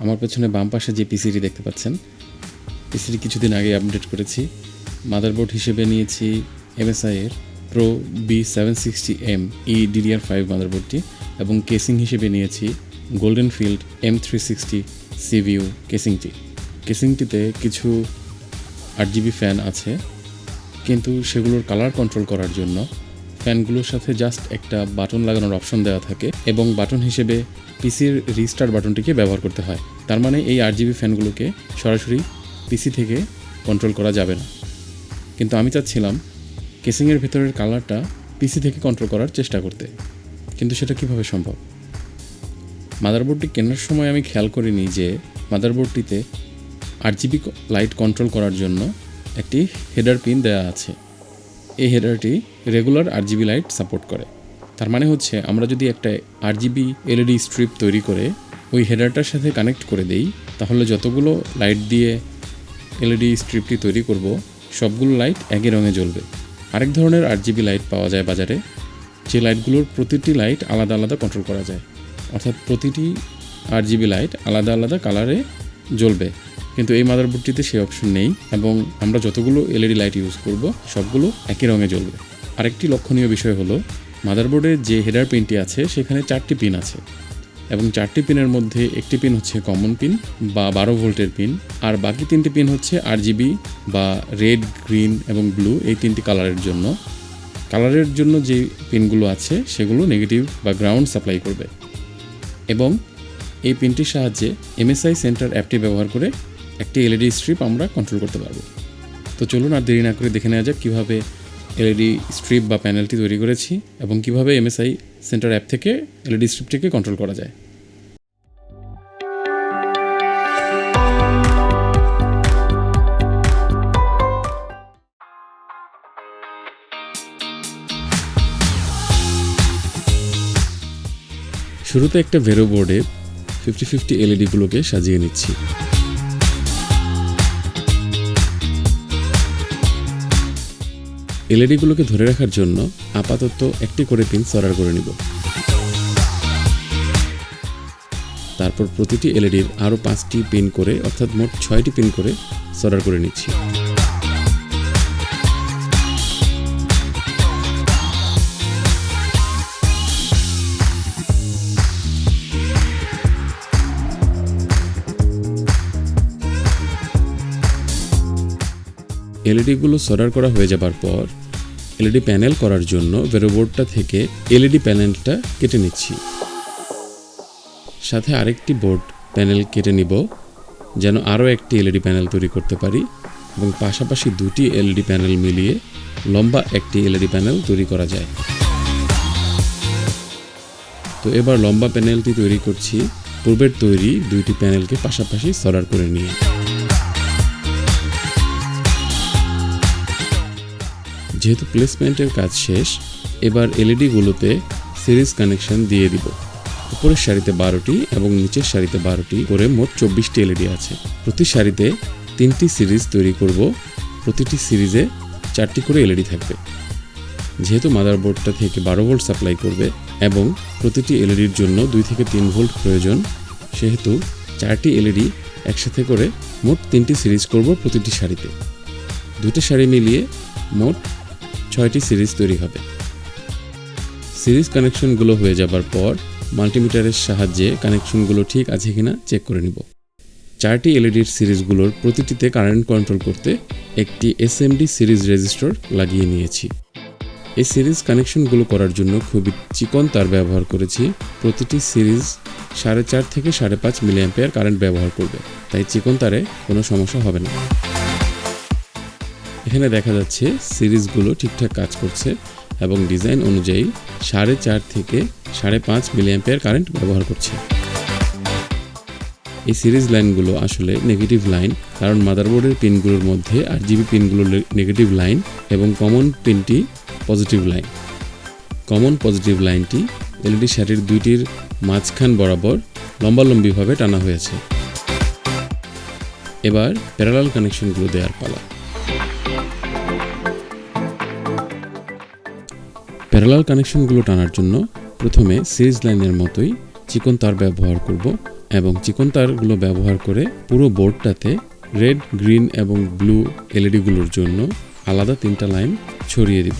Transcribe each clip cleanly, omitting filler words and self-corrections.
আমার পেছনে বাম পাশে যে পিসিটি দেখতে পাচ্ছেন, পিসিটি কিছুদিন আগে আপডেট করেছি। মাদারবোর্ড হিসেবে নিয়েছি MSI এর Pro B760M-E DDR5 মাদারবোর্ডটি, এবং কেসিং হিসেবে নিয়েছি গোল্ডেন ফিল্ড M360 CPU কেসিংটি। কেসিংটিতে কিছু RGB ফ্যান আছে, কিন্তু সেগুলোর কালার কন্ট্রোল করার জন্য ফ্যানগুলোর সাথে জাস্ট একটা বাটন লাগানোর অপশন দেওয়া থাকে, এবং বাটন হিসেবে পিসির রিস্টার্ট বাটনটিকে ব্যবহার করতে হয়। তার মানে এই RGB ফ্যানগুলোকে সরাসরি পিসি থেকে কন্ট্রোল করা যাবে না। কিন্তু আমি চাচ্ছিলাম কেসিংয়ের ভেতরের কালারটা পিসি থেকে কন্ট্রোল করার চেষ্টা করতে, কিন্তু সেটা কিভাবে সম্ভব? মাদারবোর্ডটি কেনার সময় আমি খেয়াল করিনি যে মাদারবোর্ডটিতে RGB লাইট কন্ট্রোল করার জন্য একটি হেডার পিন দেওয়া আছে। এই হেডারটি রেগুলার RGB লাইট সাপোর্ট করে। তার মানে হচ্ছে আমরা যদি একটা RGB LED স্ট্রিপ তৈরি করে ওই হেডারটার সাথে কানেক্ট করে দেই, তাহলে যতগুলো লাইট দিয়ে LED স্ট্রিপটি তৈরি করব সবগুলো লাইট একই রঙে জ্বলবে। আরেক ধরনের RGB লাইট পাওয়া যায় বাজারে, যে লাইটগুলোর প্রতিটি লাইট আলাদা আলাদা কন্ট্রোল করা যায়, অর্থাৎ প্রতিটি RGB লাইট আলাদা আলাদা কালারে জ্বলবে। কিন্তু এই মাদারবোর্ডটিতে সেই অপশন নেই, এবং আমরা যতগুলো LED লাইট ইউজ করব সবগুলো একই রঙে জ্বলবে। আরেকটি লক্ষণীয় বিষয় হলো মাদারবোর্ডে যে হেডার পিনটি আছে সেখানে 4টি পিন আছে, এবং 4টি পিনের মধ্যে একটি পিন হচ্ছে কমন পিন বা 12 ভোল্টের পিন, আর বাকি 3টি পিন হচ্ছে RGB বা রেড, গ্রিন এবং ব্লু, এই 3টি কালারের জন্য। কালারের জন্য যে পিনগুলো আছে সেগুলো নেগেটিভ বা গ্রাউন্ড সাপ্লাই করবে, এবং এই পিনটির সাহায্যে MSI সেন্টার অ্যাপটি ব্যবহার করে একটি LED স্ট্রিপ আমরা কন্ট্রোল করতে পারবো। তো চলুন আর দেরি না করে দেখে নেওয়া যাক কীভাবে LED স্ট্রিপ বা প্যানেলটি তৈরি করেছি, এবং কিভাবে MSI সেন্টার অ্যাপ থেকে LED স্ট্রিপটিকে কন্ট্রোল করা যায়। শুরুতে একটা ভেরো বোর্ডে 50-50 LED-গুলোকে সাজিয়ে নিচ্ছি। LED-গুলোকে ধরে রাখার জন্য আপাতত একটি করে পিন সরার করে নিব। তারপর প্রতিটি LED-র আরও 5টি পিন করে, অর্থাৎ মোট 6টি পিন করে সরার করে নিচ্ছি। LED-গুলো সরার করা হয়ে যাবার পর LED প্যানেল করার জন্য ভেরোবোর্ডটা থেকে LED প্যানেলটা কেটে নিচ্ছি। সাথে আরেকটি বোর্ড প্যানেল কেটে নিব, যেন আরও একটি LED প্যানেল তৈরি করতে পারি, এবং পাশাপাশি দুটি LED প্যানেল মিলিয়ে লম্বা একটি LED প্যানেল তৈরি করা যায়। তো এবার লম্বা প্যানেলটি তৈরি করছি পূর্বের তৈরি দুইটি প্যানেলকে পাশাপাশি সরার করে নিয়ে। যেহেতু প্লেসমেন্টের কাজ শেষ, এবার LED-গুলোতে সিরিজ কানেকশন দিয়ে দিব। উপরের সারিতে 12টি এবং নিচের সারিতে 12টি করে মোট 24টি LED আছে। প্রতি সারিতে 3টি সিরিজ তৈরি করব, প্রতিটি সিরিজে 4টি করে LED থাকবে। যেহেতু মাদারবোর্ডটা থেকে 12 ভোল্ট সাপ্লাই করবে এবং প্রতিটি LED-র জন্য 2 থেকে 3 ভোল্ট প্রয়োজন, সেহেতু 4টি LED একসাথে করে মোট 3টি সিরিজ করব প্রতিটি সারিতে। 2টি সারি মিলিয়ে মোট 6টি সিরিজ তৈরি হবে। সিরিজ কানেকশনগুলো হয়ে যাবার পর মাল্টিমিটারের সাহায্যে কানেকশনগুলো ঠিক আছে কিনা চেক করে নিব। 4টি LED-র সিরিজগুলোর প্রতিটিতে কারেন্ট কন্ট্রোল করতে একটি SMD সিরিজ রেজিস্টর লাগিয়ে নিয়েছি। এই সিরিজ কানেকশনগুলো করার জন্য খুবই চিকন তার ব্যবহার করেছি। প্রতিটি সিরিজ 4.5 থেকে 5.5 মিলিঅ্যাম্পিয়ার কারেন্ট ব্যবহার করবে, তাই চিকন তারে কোনো সমস্যা হবে না। এখানে দেখা যাচ্ছে সিরিজগুলো ঠিকঠাক কাজ করছে এবং ডিজাইন অনুযায়ী 4.5 থেকে 5.5 মিলিঅ্যাম্পিয়ার কারেন্ট ব্যবহার করছে। এই সিরিজ লাইনগুলো আসলে নেগেটিভ লাইন, কারণ মাদারবোর্ডের পিনগুলোর মধ্যে RGB পিনগুলো নেগেটিভ লাইন এবং কমন পিনটি পজিটিভ লাইন। কমন পজিটিভ লাইনটি LED সারির দুইটির মাঝখান বরাবর লম্বালম্বিভাবে টানা হয়েছে। এবার প্যারালাল কানেকশনগুলো দেওয়ার পালা। প্যারালাল কানেকশনগুলো টানার জন্য প্রথমে সিরিজ লাইনের মতোই চিকন তার ব্যবহার করব এবং চিকন তারগুলো ব্যবহার করে পুরো বোর্ডটাতে রেড, গ্রিন এবং ব্লু এলইডিগুলোর জন্য আলাদা 3টা লাইন ছড়িয়ে দিব।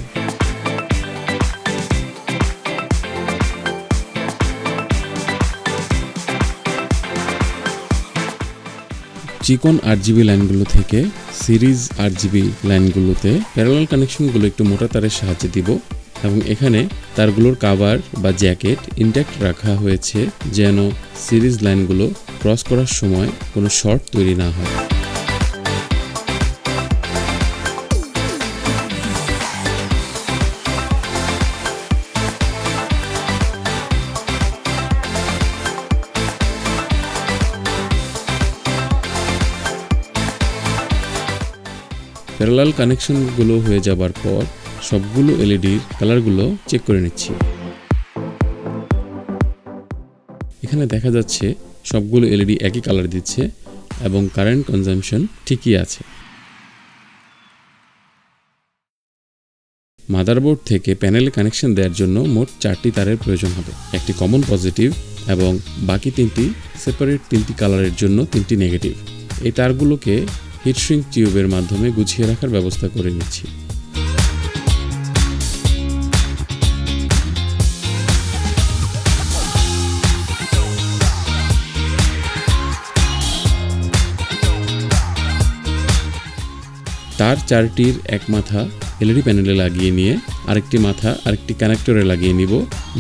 চিকন RGB লাইনগুলো থেকে সিরিজ RGB লাইনগুলোতে প্যারালাল কানেকশনগুলো একটু মোটা তারের সাহায্যে দিব এবং এখানে তারগুলোর কাভার বা জ্যাকেট ইনট্যাক্ট রাখা হয়েছে যেন সিরিজ লাইনগুলো ক্রস করার সময় কোনো শর্ট তৈরি না হয়। প্যারালাল কানেকশনগুলো হয়ে যাবার পর সবগুলো এলইডির কালারগুলো চেক করে নিচ্ছি। এখানে দেখা যাচ্ছে সবগুলো এলইডি একই কালার দিচ্ছে এবং কারেন্ট কনজাম্পশন ঠিকই আছে। মাদারবোর্ড থেকে প্যানেলে কানেকশন দেওয়ার জন্য মোট 4টি তারের প্রয়োজন হবে, একটি কমন পজিটিভ এবং বাকি 3টি সেপারেট 3টি কালারের জন্য 3টি নেগেটিভ। এই তারগুলোকে হিটশ্রিঙ্ক টিউবের মাধ্যমে গুছিয়ে রাখার ব্যবস্থা করে নিচ্ছি। তার 4টির এক মাথা এলইডি প্যানেলে লাগিয়ে নিয়ে আরেকটি মাথা আরেকটি কানেক্টরে লাগিয়ে নিব,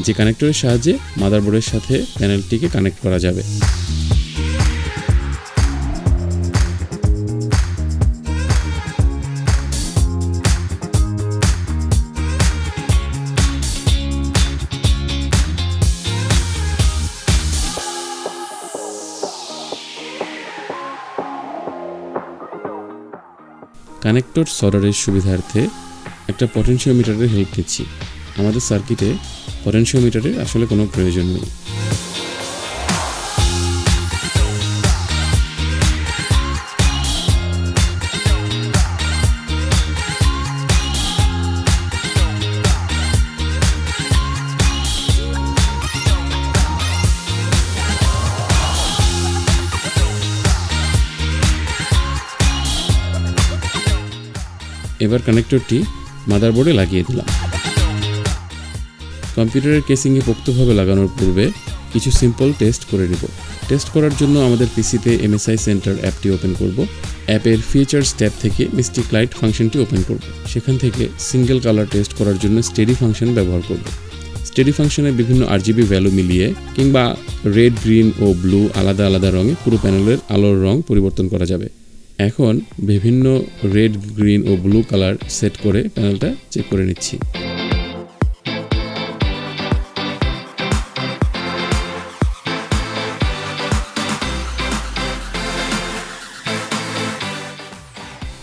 যে কানেক্টরের সাহায্যে মাদারবোর্ডের সাথে প্যানেলটিকে কানেক্ট করা যাবে। কানেক্টর সল্ডারের সুবিধার্থে একটা পটেনশিওমিটারের হেল্প নিচ্ছি। আমাদের সার্কিটে পটেনশিওমিটারের আসলে কোনো প্রয়োজন নেই। এবার কানেক্টরটি মাদারবোর্ডে লাগিয়ে দিলাম। কম্পিউটারের কেসিংয়ে পোক্তভাবে লাগানোর পূর্বে কিছু সিম্পল টেস্ট করে নিব। টেস্ট করার জন্য আমাদের পিসিতে MSI সেন্টার অ্যাপটি ওপেন করব। অ্যাপের ফিচার্স ট্যাব থেকে মিস্টিক লাইট ফাংশনটি ওপেন করব। সেখান থেকে সিঙ্গেল কালার টেস্ট করার জন্য স্টেডি ফাংশন ব্যবহার করব। স্টেডি ফাংশনে বিভিন্ন RGB ভ্যালু মিলিয়ে কিংবা রেড, গ্রিন ও ব্লু আলাদা আলাদা রঙে পুরো প্যানেলের আলোর রং পরিবর্তন করা যাবে। এখন বিভিন্ন রেড, গ্রিন ও ব্লু কালার সেট করে প্যানেলটা চেক করে নিচ্ছি।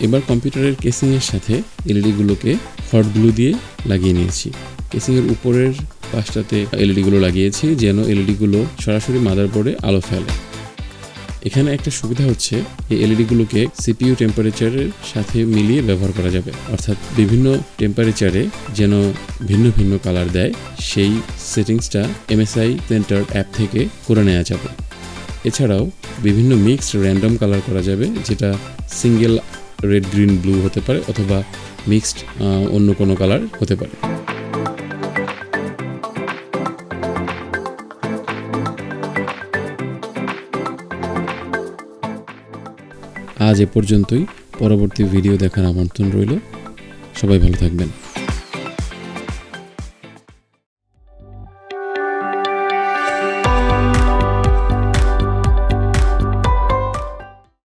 এবার কম্পিউটারের কেসিংয়ের সাথে এলইডিগুলোকে হট গ্লু দিয়ে লাগিয়ে নিয়েছি। কেসিংয়ের উপরের পাশটাতে এলইডিগুলো লাগিয়েছি যেন এলইডিগুলো সরাসরি মাদারবোর্ডে আলো ফেলে। এখানে একটা সুবিধা হচ্ছে এই এলইডিগুলোকে CPU টেম্পারেচারের সাথে মিলিয়ে ব্যবহার করা যাবে, অর্থাৎ বিভিন্ন টেম্পারেচারে যেন ভিন্ন ভিন্ন কালার দেয় সেই সেটিংসটা MSI সেন্টার অ্যাপ থেকে করে নেওয়া যাবে। এছাড়াও বিভিন্ন মিক্সড র্যান্ডম কালার করা যাবে, যেটা সিঙ্গেল রেড, গ্রিন, ব্লু হতে পারে অথবা মিক্সড অন্য কোনো কালার হতে পারে। আজ এ পর্যন্তই। পরবর্তী ভিডিও দেখার আমন্ত্রণ রইল। সবাই ভালো থাকবেন।